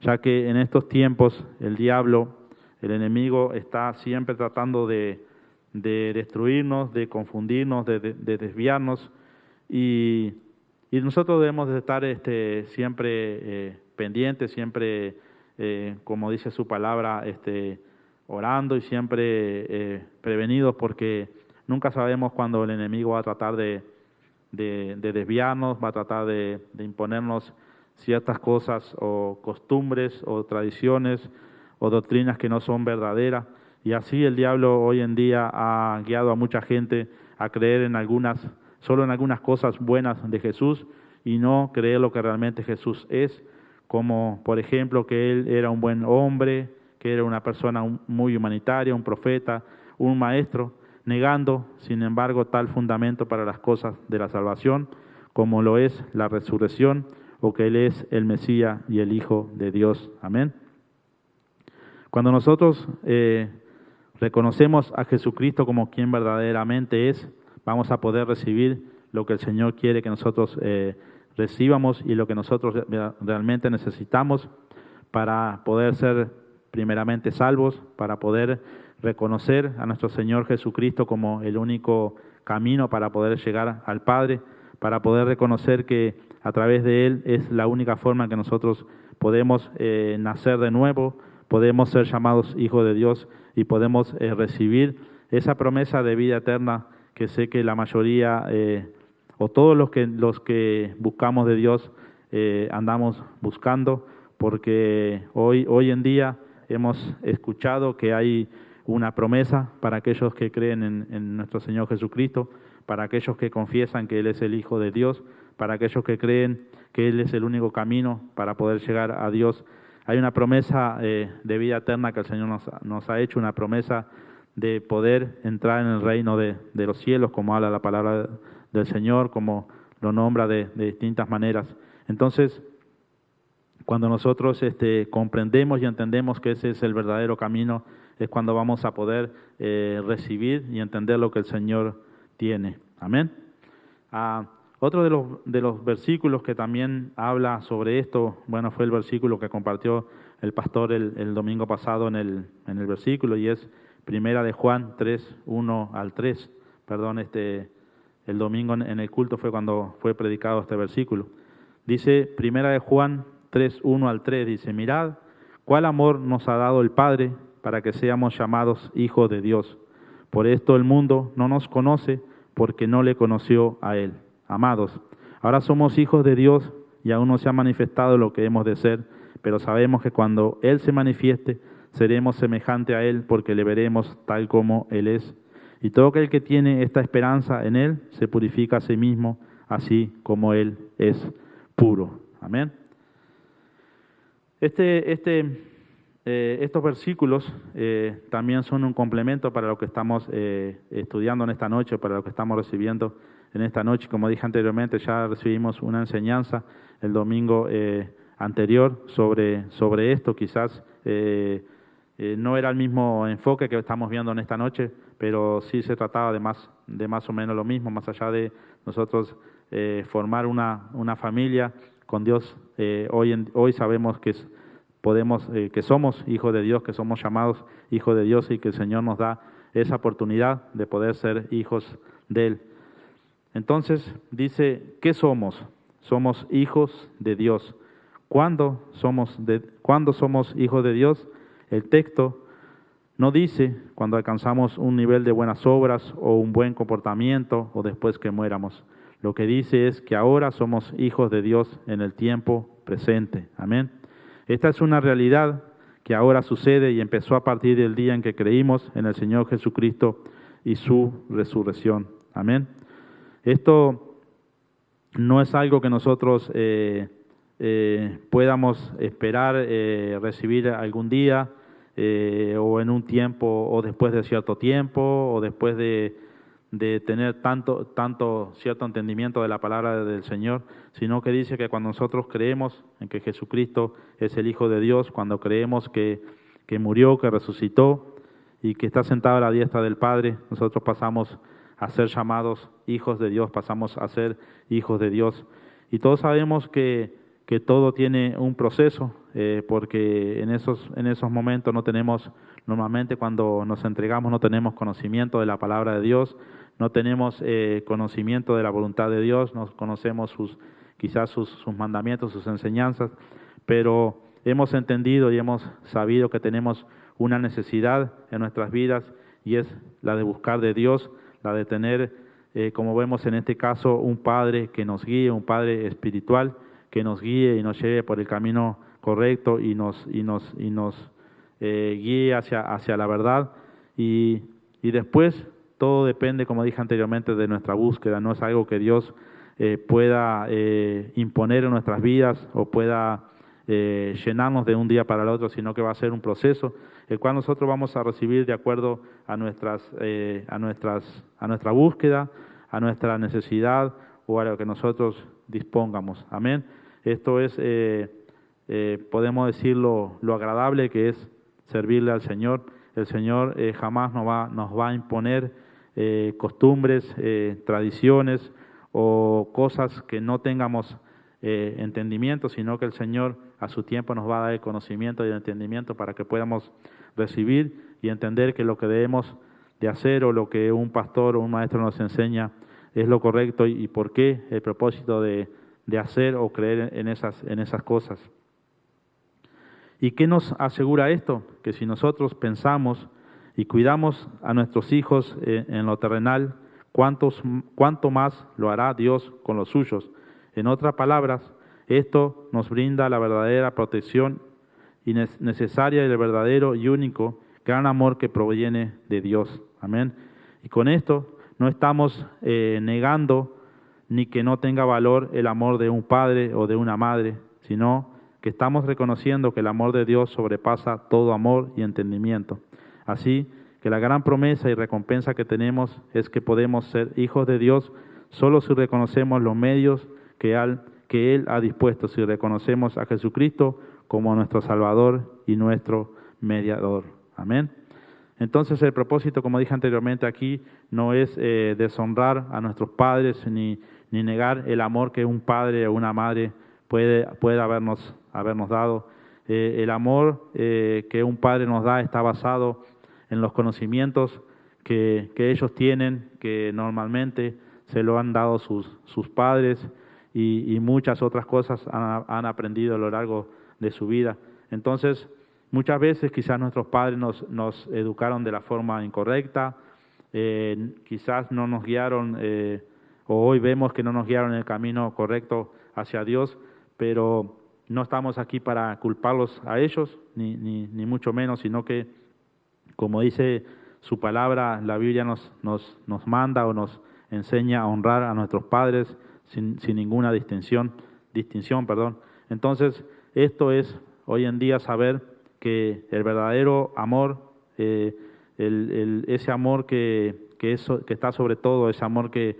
ya que en estos tiempos el diablo, el enemigo, está siempre tratando de destruirnos, de confundirnos, de desviarnos, y nosotros debemos de estar siempre pendientes, siempre, como dice su palabra, orando y siempre prevenidos, porque nunca sabemos cuándo el enemigo va a tratar de desviarnos, va a tratar de imponernos ciertas cosas o costumbres o tradiciones o doctrinas que no son verdaderas. Y así el diablo hoy en día ha guiado a mucha gente a creer solo en algunas cosas buenas de Jesús y no creer lo que realmente Jesús es, como por ejemplo que Él era un buen hombre, que era una persona muy humanitaria, un profeta, un maestro, negando, sin embargo, tal fundamento para las cosas de la salvación, como lo es la resurrección, o que Él es el Mesías y el Hijo de Dios. Amén. Cuando nosotros reconocemos a Jesucristo como quien verdaderamente es, vamos a poder recibir lo que el Señor quiere que nosotros recibamos y lo que nosotros realmente necesitamos para poder ser primeramente salvos, para poder reconocer a nuestro Señor Jesucristo como el único camino para poder llegar al Padre, para poder reconocer que a través de Él es la única forma en que nosotros podemos nacer de nuevo, podemos ser llamados hijos de Dios y podemos recibir esa promesa de vida eterna que sé que la mayoría o todos los que buscamos de Dios andamos buscando, porque hoy en día hemos escuchado que hay una promesa para aquellos que creen en nuestro Señor Jesucristo, para aquellos que confiesan que Él es el Hijo de Dios, para aquellos que creen que Él es el único camino para poder llegar a Dios. Hay una promesa de vida eterna que el Señor nos ha hecho, una promesa de poder entrar en el reino de los cielos, como habla la palabra del Señor, como lo nombra de distintas maneras. Entonces, cuando nosotros comprendemos y entendemos que ese es el verdadero camino, es cuando vamos a poder recibir y entender lo que el Señor tiene. Amén. Otro de los versículos que también habla sobre esto, bueno, fue el versículo que compartió el pastor el domingo pasado en el versículo, y es Primera de Juan 3, 1 al 3. Perdón, el domingo en el culto fue cuando fue predicado este versículo. Dice Primera de Juan 3, 1 al 3, dice: mirad cuál amor nos ha dado el Padre para que seamos llamados hijos de Dios. Por esto el mundo no nos conoce, porque no le conoció a Él. Amados, ahora somos hijos de Dios y aún no se ha manifestado lo que hemos de ser, pero sabemos que cuando Él se manifieste, seremos semejante a Él, porque le veremos tal como Él es. Y todo aquel que tiene esta esperanza en Él se purifica a sí mismo, así como Él es puro. Amén. Estos versículos también son un complemento para lo que estamos estudiando en esta noche, para lo que estamos recibiendo en esta noche. Como dije anteriormente, ya recibimos una enseñanza el domingo anterior sobre esto. Quizás no era el mismo enfoque que estamos viendo en esta noche, pero sí se trataba de más o menos lo mismo, más allá de nosotros formar una familia con Dios. Hoy sabemos que que somos hijos de Dios, que somos llamados hijos de Dios y que el Señor nos da esa oportunidad de poder ser hijos de Él. Entonces dice, ¿qué somos? Somos hijos de Dios. ¿Cuándo somos hijos de Dios? El texto no dice cuando alcanzamos un nivel de buenas obras o un buen comportamiento o después que muéramos. Lo que dice es que ahora somos hijos de Dios en el tiempo presente. Amén. Esta es una realidad que ahora sucede y empezó a partir del día en que creímos en el Señor Jesucristo y su resurrección. Amén. Esto no es algo que nosotros podamos esperar recibir algún día o en un tiempo o después de cierto tiempo o después de tener cierto entendimiento de la palabra del Señor, sino que dice que cuando nosotros creemos en que Jesucristo es el Hijo de Dios, cuando creemos que murió, que resucitó y que está sentado a la diestra del Padre, nosotros pasamos a ser llamados hijos de Dios, pasamos a ser hijos de Dios. Y todos sabemos que todo tiene un proceso, porque en esos momentos no tenemos, normalmente cuando nos entregamos no tenemos conocimiento de la palabra de Dios, no tenemos conocimiento de la voluntad de Dios, no conocemos quizás sus mandamientos, sus enseñanzas, pero hemos entendido y hemos sabido que tenemos una necesidad en nuestras vidas y es la de buscar de Dios, la de tener, como vemos en este caso, un Padre que nos guíe, un Padre espiritual que nos guíe y nos lleve por el camino correcto y nos guíe hacia la verdad. Y después todo depende, como dije anteriormente, de nuestra búsqueda. No es algo que Dios pueda imponer en nuestras vidas o pueda llenarnos de un día para el otro, sino que va a ser un proceso, el cual nosotros vamos a recibir de acuerdo a nuestra búsqueda, a nuestra necesidad o a lo que nosotros dispongamos. Amén. Esto es, podemos decir, lo agradable que es servirle al Señor. El Señor jamás nos va a imponer costumbres, tradiciones o cosas que no tengamos entendimiento, sino que el Señor a su tiempo nos va a dar el conocimiento y el entendimiento para que podamos recibir y entender que lo que debemos de hacer o lo que un pastor o un maestro nos enseña es lo correcto y por qué el propósito de hacer o creer en esas cosas. ¿Y qué nos asegura esto? Que si nosotros pensamos y cuidamos a nuestros hijos en lo terrenal, ¿cuánto más lo hará Dios con los suyos? En otras palabras, esto nos brinda la verdadera protección necesaria y el verdadero y único gran amor que proviene de Dios. Amén. Y con esto no estamos negando ni que no tenga valor el amor de un padre o de una madre, sino que estamos reconociendo que el amor de Dios sobrepasa todo amor y entendimiento. Así que la gran promesa y recompensa que tenemos es que podemos ser hijos de Dios solo si reconocemos los medios que Él ha dispuesto, si reconocemos a Jesucristo como nuestro Salvador y nuestro mediador. Amén. Entonces el propósito, como dije anteriormente aquí, no es deshonrar a nuestros padres ni negar el amor que un padre o una madre puede habernos dado. El amor que un padre nos da está basado en los conocimientos que ellos tienen, que normalmente se lo han dado sus padres y muchas otras cosas han aprendido a lo largo de su vida. Entonces, muchas veces quizás nuestros padres nos educaron de la forma incorrecta, quizás no nos guiaron, o hoy vemos que no nos guiaron en el camino correcto hacia Dios, pero no estamos aquí para culparlos a ellos, ni mucho menos, sino que, como dice su palabra, la Biblia nos manda o nos enseña a honrar a nuestros padres, sin ninguna distinción, perdón. Entonces, esto es hoy en día saber que el verdadero amor, ese amor que está sobre todo, ese amor que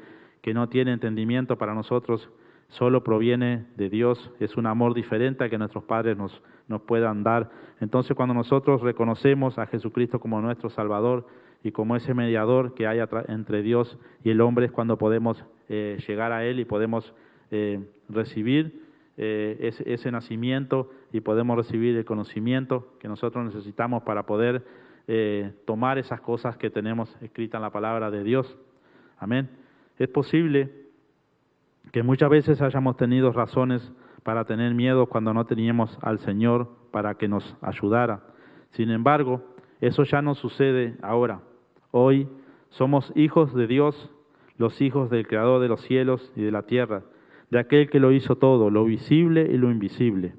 no tiene entendimiento para nosotros, solo proviene de Dios, es un amor diferente al que nuestros padres nos puedan dar. Entonces, cuando nosotros reconocemos a Jesucristo como nuestro Salvador y como ese mediador que hay entre Dios y el hombre, es cuando podemos llegar a Él y podemos recibir ese nacimiento y podemos recibir el conocimiento que nosotros necesitamos para poder tomar esas cosas que tenemos escritas en la palabra de Dios. Amén. Es posible que muchas veces hayamos tenido razones para tener miedo cuando no teníamos al Señor para que nos ayudara. Sin embargo, eso ya no sucede ahora. Hoy somos hijos de Dios, los hijos del Creador de los cielos y de la tierra, de aquel que lo hizo todo, lo visible y lo invisible.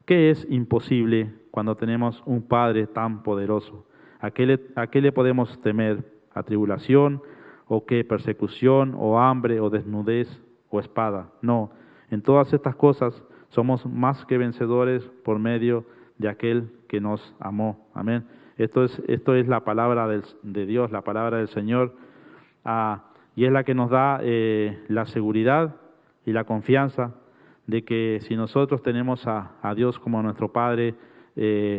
¿Qué es imposible cuando tenemos un Padre tan poderoso? ¿A qué le podemos temer? ¿A tribulación? ¿O qué? ¿Persecución? ¿O hambre? ¿O desnudez? ¿O espada? No, en todas estas cosas somos más que vencedores por medio de aquel que nos amó. Amén. Esto es la palabra de Dios, la palabra del Señor, y es la que nos da la seguridad y la confianza de que si nosotros tenemos a Dios como nuestro Padre,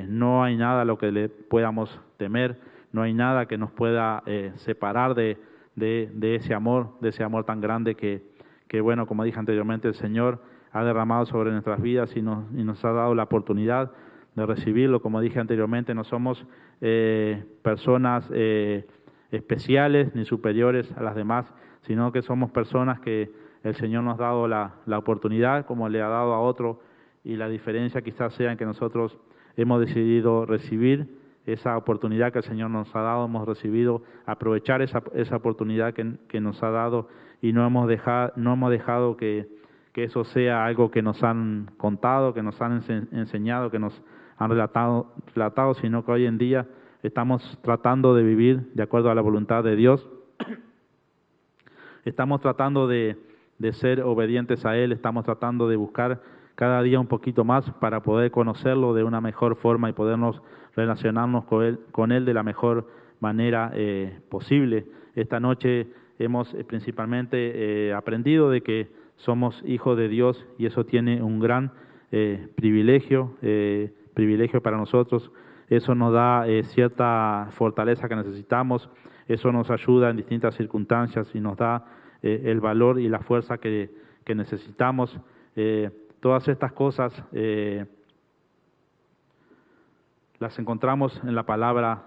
no hay nada a lo que le podamos temer, no hay nada que nos pueda separar de ese amor tan grande que bueno, como dije anteriormente, el Señor ha derramado sobre nuestras vidas y nos ha dado la oportunidad de recibirlo. Como dije anteriormente, no somos personas especiales ni superiores a las demás, sino que somos personas que el Señor nos ha dado la oportunidad, como le ha dado a otro, y la diferencia quizás sea en que nosotros hemos decidido recibir esa oportunidad que el Señor nos ha dado, hemos recibido, aprovechar esa oportunidad que nos ha dado, y no hemos dejado que eso sea algo que nos han contado, que nos han enseñado, que nos han relatado, sino que hoy en día estamos tratando de vivir de acuerdo a la voluntad de Dios. Estamos tratando de ser obedientes a Él, estamos tratando de buscar cada día un poquito más para poder conocerlo de una mejor forma y podernos relacionarnos con Él de la mejor manera posible. Esta noche hemos principalmente aprendido de que somos hijos de Dios y eso tiene un gran privilegio para nosotros. Eso nos da cierta fortaleza que necesitamos, eso nos ayuda en distintas circunstancias y nos da el valor y la fuerza que necesitamos. Todas estas cosas las encontramos en la palabra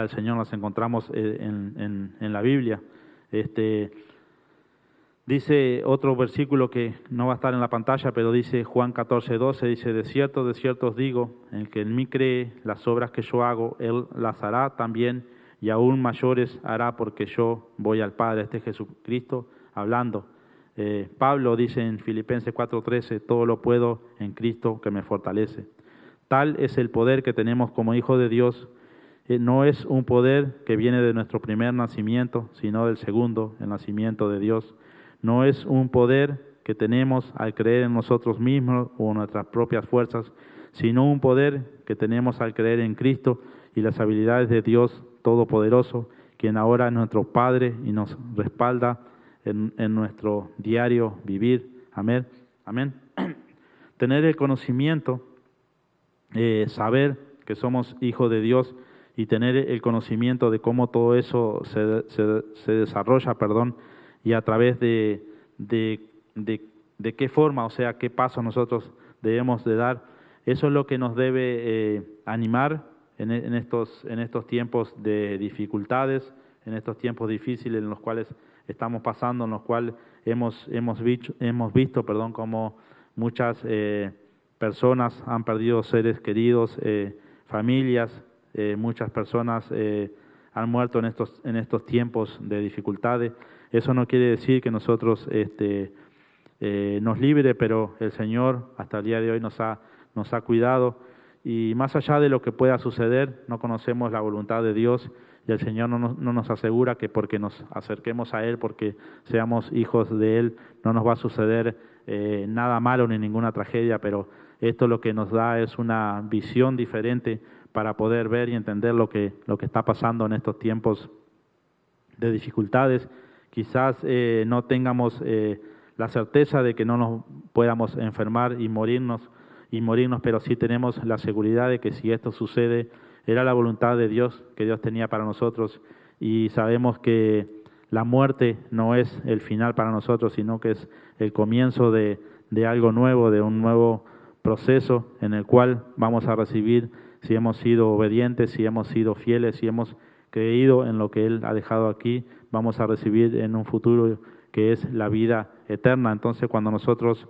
del Señor, las encontramos en la Biblia. Dice otro versículo que no va a estar en la pantalla, pero dice Juan 14:12, dice: de cierto os digo, el que en mí cree, las obras que yo hago, él las hará también, y aún mayores hará, porque yo voy al Padre. Este es Jesucristo hablando. Pablo dice en Filipenses 4:13, todo lo puedo en Cristo que me fortalece. Tal es el poder que tenemos como hijos de Dios. No es un poder que viene de nuestro primer nacimiento, sino del segundo, el nacimiento de Dios. No es un poder que tenemos al creer en nosotros mismos o en nuestras propias fuerzas, sino un poder que tenemos al creer en Cristo y las habilidades de Dios Todopoderoso, quien ahora es nuestro Padre y nos respalda en nuestro diario vivir. Amén. Amén. Tener el conocimiento, saber que somos hijos de Dios y tener el conocimiento de cómo todo eso se desarrolla, y a través de qué forma, o sea, qué pasos nosotros debemos de dar. Eso es lo que nos debe animar en estos tiempos de dificultades, en estos tiempos difíciles en los cuales estamos pasando, en los cuales hemos visto, cómo muchas personas han perdido seres queridos, familias, muchas personas han muerto en estos tiempos de dificultades. Eso no quiere decir que nosotros nos libre, pero el Señor hasta el día de hoy nos ha cuidado, y más allá de lo que pueda suceder, no conocemos la voluntad de Dios, y el Señor no nos asegura que porque nos acerquemos a Él, porque seamos hijos de Él, no nos va a suceder nada malo ni ninguna tragedia, pero esto lo que nos da es una visión diferente para poder ver y entender lo que está pasando en estos tiempos de dificultades. Quizás no tengamos la certeza de que no nos podamos enfermar y morirnos, pero sí tenemos la seguridad de que si esto sucede, era la voluntad de Dios que Dios tenía para nosotros, y sabemos que la muerte no es el final para nosotros, sino que es el comienzo de algo nuevo, de un nuevo proceso en el cual vamos a recibir, si hemos sido obedientes, si hemos sido fieles, si hemos creído en lo que Él ha dejado aquí, vamos a recibir en un futuro que es la vida eterna. Entonces, cuando nosotros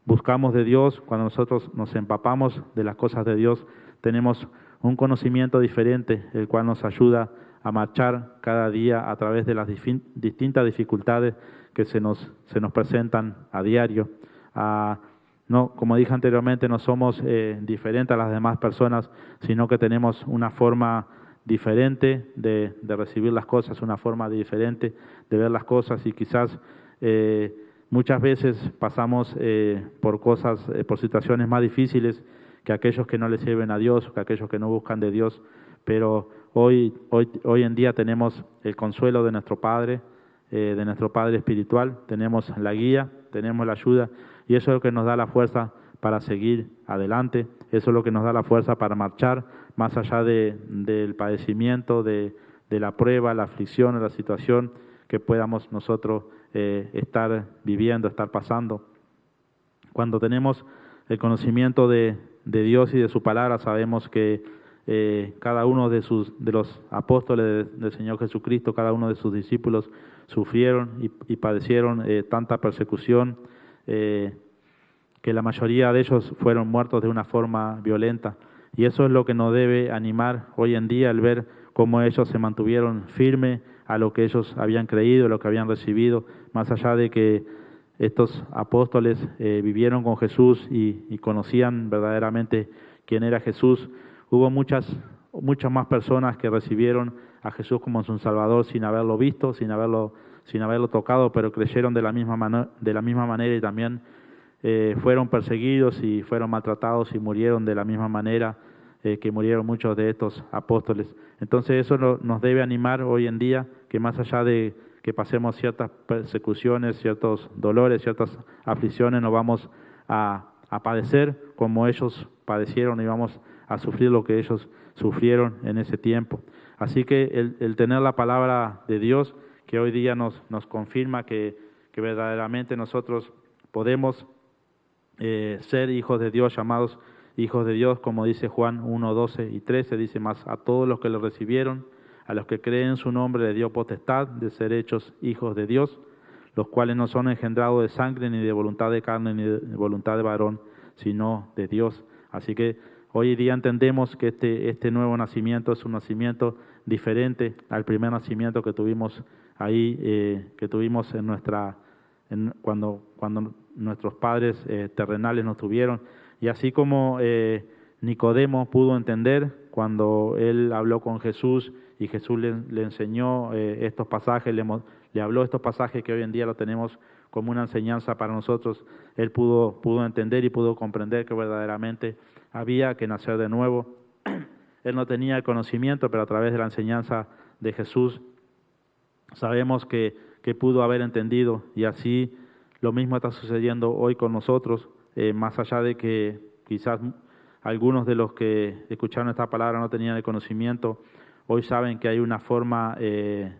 buscamos de Dios, cuando nosotros nos empapamos de las cosas de Dios, tenemos un conocimiento diferente, el cual nos ayuda a marchar cada día a través de las distintas dificultades que se nos presentan a diario. No, como dije anteriormente, no somos diferentes a las demás personas, sino que tenemos una forma diferente de recibir las cosas, una forma diferente de ver las cosas, y quizás muchas veces pasamos por cosas, por situaciones más difíciles que aquellos que no le sirven a Dios, que aquellos que no buscan de Dios, pero hoy en día tenemos el consuelo de nuestro Padre espiritual, tenemos la guía, tenemos la ayuda, y eso es lo que nos da la fuerza para seguir adelante, eso es lo que nos da la fuerza para marchar más allá del padecimiento, de la prueba, la aflicción, la situación que podamos nosotros estar viviendo, estar pasando. Cuando tenemos el conocimiento de Dios y de su palabra, sabemos que cada uno de los apóstoles del Señor Jesucristo, cada uno de sus discípulos sufrieron y padecieron tanta persecución, que la mayoría de ellos fueron muertos de una forma violenta. Y eso es lo que nos debe animar hoy en día, el ver cómo ellos se mantuvieron firmes a lo que ellos habían creído, lo que habían recibido, más allá de que estos apóstoles vivieron con Jesús y conocían verdaderamente quién era Jesús. Hubo muchas más personas que recibieron a Jesús como su Salvador sin haberlo visto, sin haberlo tocado, pero creyeron de la misma manera, y también fueron perseguidos y fueron maltratados y murieron de la misma manera que murieron muchos de estos apóstoles. Entonces eso nos debe animar hoy en día, que más allá de que pasemos ciertas persecuciones, ciertos dolores, ciertas aflicciones, no vamos a padecer como ellos padecieron, y vamos a sufrir lo que ellos sufrieron en ese tiempo. Así que el tener la palabra de Dios, que hoy día nos confirma que verdaderamente nosotros podemos ser hijos de Dios, llamados hijos de Dios, como dice Juan 1, 12 y 13, dice: más a todos los que lo recibieron, a los que creen en su nombre, le dio potestad de ser hechos hijos de Dios, los cuales no son engendrados de sangre, ni de voluntad de carne, ni de voluntad de varón, sino de Dios. Así que hoy día entendemos que este nuevo nacimiento es un nacimiento diferente al primer nacimiento que tuvimos ahí, que tuvimos cuando nuestros padres terrenales nos tuvieron. Y así como Nicodemo pudo entender cuando él habló con Jesús y Jesús le enseñó estos pasajes, le habló estos pasajes que hoy en día lo tenemos como una enseñanza para nosotros, él pudo entender y pudo comprender que verdaderamente había que nacer de nuevo. Él no tenía el conocimiento, pero a través de la enseñanza de Jesús sabemos que pudo haber entendido, y así lo mismo está sucediendo hoy con nosotros, más allá de que quizás algunos de los que escucharon esta palabra no tenían el conocimiento, hoy saben que hay una forma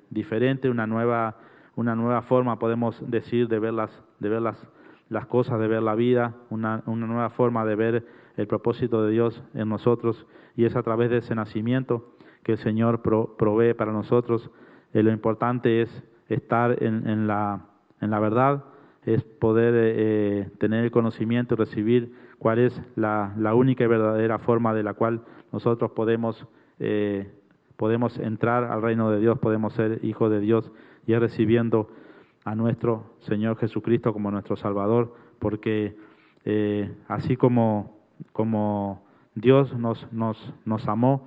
diferente, una nueva forma, podemos decir, de ver las cosas, de ver la vida, una nueva forma de ver el propósito de Dios en nosotros, y es a través de ese nacimiento que el Señor provee para nosotros. Lo importante es estar en la verdad, es poder tener el conocimiento y recibir cuál es la única y verdadera forma de la cual nosotros podemos entrar al reino de Dios, podemos ser hijos de Dios, y es recibiendo a nuestro Señor Jesucristo como nuestro Salvador, porque así como Dios nos amó,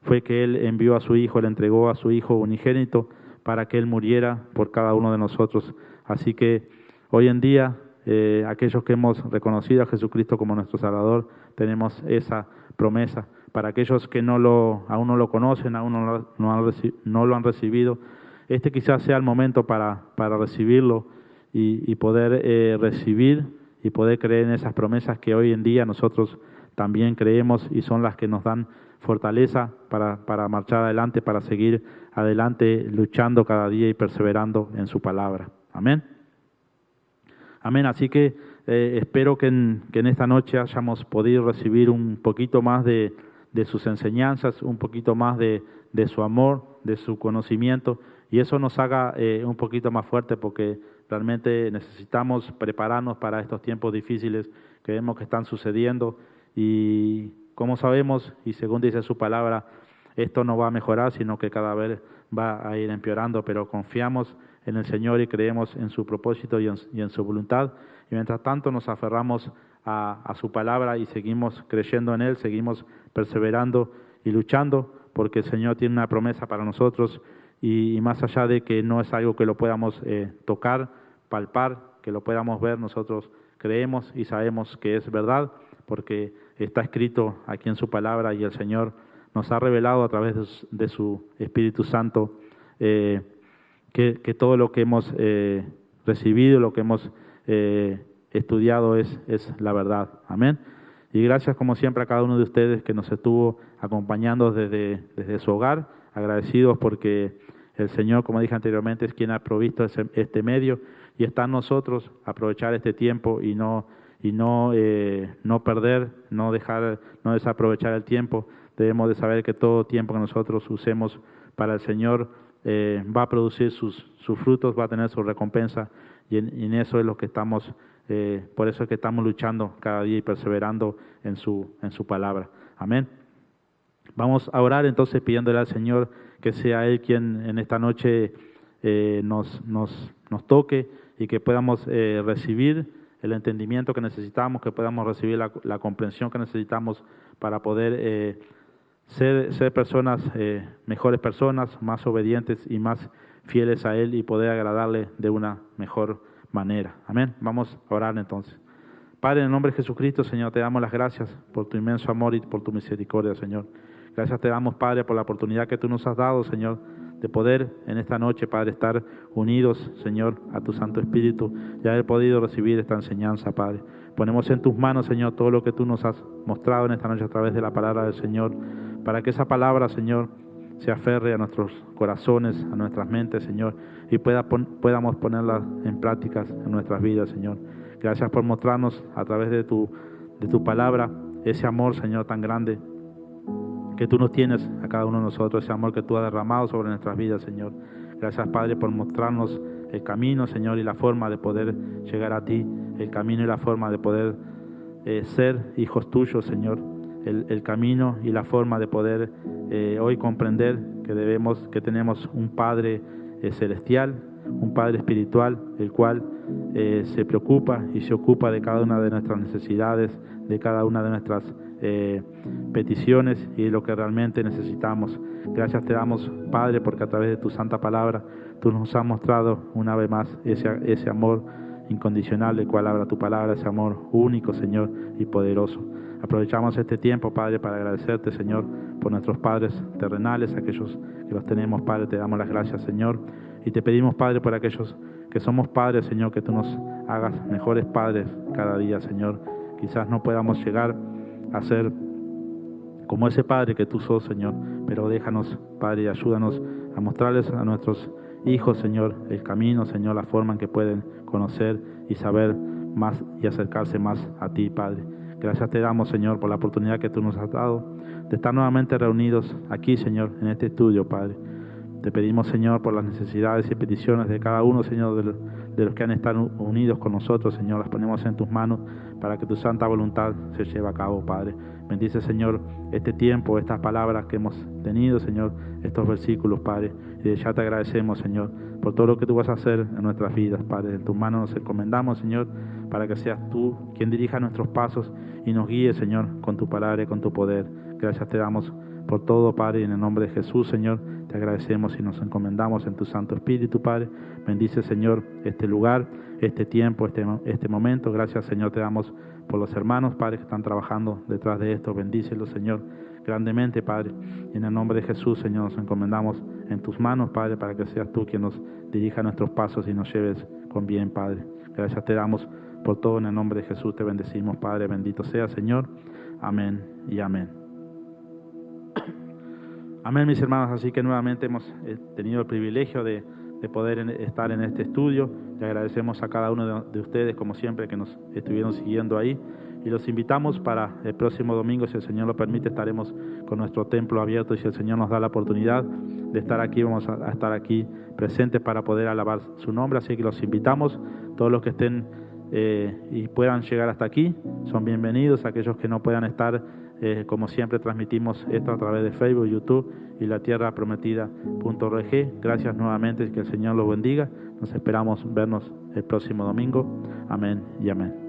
fue que Él envió a su Hijo, le entregó a su Hijo unigénito para que Él muriera por cada uno de nosotros. Así que hoy en día, aquellos que hemos reconocido a Jesucristo como nuestro Salvador, tenemos esa promesa. Para aquellos que aún no lo conocen, aún no lo han recibido, este quizás sea el momento para recibirlo y poder recibir y poder creer en esas promesas que hoy en día nosotros también creemos y son las que nos dan fortaleza para marchar adelante, para seguir adelante luchando cada día y perseverando en su palabra. Amén. Amén. Así que espero que en esta noche hayamos podido recibir un poquito más de sus enseñanzas, un poquito más de su amor, de su conocimiento, y eso nos haga un poquito más fuerte, porque realmente necesitamos prepararnos para estos tiempos difíciles que vemos que están sucediendo, y como sabemos, y según dice su palabra, esto no va a mejorar, sino que cada vez va a ir empeorando, pero confiamos en el Señor y creemos en su propósito y en su voluntad, y mientras tanto nos aferramos a su palabra y seguimos creyendo en Él, seguimos perseverando y luchando, porque el Señor tiene una promesa para nosotros, y más allá de que no es algo que lo podamos tocar, palpar, que lo podamos ver, nosotros creemos y sabemos que es verdad, porque está escrito aquí en su palabra, y el Señor nos ha revelado a través de su Espíritu Santo que todo lo que hemos recibido, lo que hemos estudiado es la verdad. Amén. Y gracias como siempre a cada uno de ustedes que nos estuvo acompañando desde su hogar, agradecidos porque el Señor, como dije anteriormente, es quien ha provisto este medio, y está en nosotros aprovechar este tiempo y no perder, no desaprovechar el tiempo. Debemos de saber que todo tiempo que nosotros usemos para el Señor va a producir sus frutos, va a tener su recompensa, y en eso es lo que estamos, por eso es que estamos luchando cada día y perseverando en su palabra. Amén. Vamos a orar entonces pidiéndole al Señor que sea Él quien en esta noche nos toque, y que podamos recibir el entendimiento que necesitamos, que podamos recibir la comprensión que necesitamos para poder ser personas, mejores personas, más obedientes y más fieles a Él, y poder agradarle de una mejor manera. Amén. Vamos a orar entonces. Padre, en el nombre de Jesucristo, Señor, te damos las gracias por tu inmenso amor y por tu misericordia, Señor. Gracias te damos, Padre, por la oportunidad que tú nos has dado, Señor, de poder en esta noche, Padre, estar unidos, Señor, a tu Santo Espíritu, y haber podido recibir esta enseñanza, Padre. Ponemos en tus manos, Señor, todo lo que tú nos has mostrado en esta noche a través de la palabra del Señor, para que esa palabra, Señor, se aferre a nuestros corazones, a nuestras mentes, Señor, y podamos ponerla en prácticas en nuestras vidas, Señor. Gracias por mostrarnos a través de tu palabra ese amor, Señor, tan grande que tú nos tienes a cada uno de nosotros, ese amor que tú has derramado sobre nuestras vidas, Señor. Gracias, Padre, por mostrarnos el camino, Señor, y la forma de poder llegar a ti, el camino y la forma de poder ser hijos tuyos, Señor, el camino y la forma de poder hoy comprender que tenemos un Padre celestial, un Padre espiritual, el cual se preocupa y se ocupa de cada una de nuestras necesidades, de cada una de nuestras peticiones y de lo que realmente necesitamos. Gracias te damos, Padre, porque a través de tu santa palabra tú nos has mostrado una vez más ese amor incondicional del cual habla tu palabra, ese amor único, Señor, y poderoso. Aprovechamos este tiempo, Padre, para agradecerte, Señor, por nuestros padres terrenales, aquellos que los tenemos, Padre, te damos las gracias, Señor, y te pedimos, Padre, por aquellos que somos padres, Señor, que tú nos hagas mejores padres cada día, Señor. Quizás no podamos llegar a ser como ese Padre que tú sos, Señor, pero déjanos, Padre, y ayúdanos a mostrarles a nuestros hijos, Señor, el camino, Señor, la forma en que pueden conocer y saber más y acercarse más a ti, Padre. Gracias te damos, Señor, por la oportunidad que tú nos has dado de estar nuevamente reunidos aquí, Señor, en este estudio, Padre. Te pedimos, Señor, por las necesidades y peticiones de cada uno, Señor, de los que han estado unidos con nosotros, Señor. Las ponemos en tus manos para que tu santa voluntad se lleve a cabo, Padre. Bendice, Señor, este tiempo, estas palabras que hemos tenido, Señor, estos versículos, Padre. Y ya te agradecemos, Señor, por todo lo que tú vas a hacer en nuestras vidas, Padre. En tus manos nos encomendamos, Señor, para que seas tú quien dirija nuestros pasos y nos guíe, Señor, con tu palabra y con tu poder. Gracias te damos por todo, Padre, y en el nombre de Jesús, Señor, te agradecemos y nos encomendamos en tu Santo Espíritu, Padre. Bendice, Señor, este lugar, este tiempo, este momento. Gracias, Señor, te damos por los hermanos, Padre, que están trabajando detrás de esto. Bendícelos, Señor, grandemente, Padre. Y en el nombre de Jesús, Señor, nos encomendamos en tus manos, Padre, para que seas tú quien nos dirija nuestros pasos y nos lleves con bien, Padre. Gracias te damos por todo. En el nombre de Jesús te bendecimos, Padre. Bendito sea, Señor. Amén y amén. Amén, mis hermanos. Así que nuevamente hemos tenido el privilegio de poder estar en este estudio. Le agradecemos a cada uno de ustedes, como siempre, que nos estuvieron siguiendo ahí. Y los invitamos para el próximo domingo, si el Señor lo permite, estaremos con nuestro templo abierto. Y si el Señor nos da la oportunidad de estar aquí, vamos a estar aquí presentes para poder alabar su nombre. Así que los invitamos, todos los que estén y puedan llegar hasta aquí, son bienvenidos. Aquellos que no puedan estar, como siempre, transmitimos esto a través de Facebook, YouTube y latierraprometida.org. Gracias nuevamente, que el Señor los bendiga. Nos esperamos vernos el próximo domingo. Amén y amén.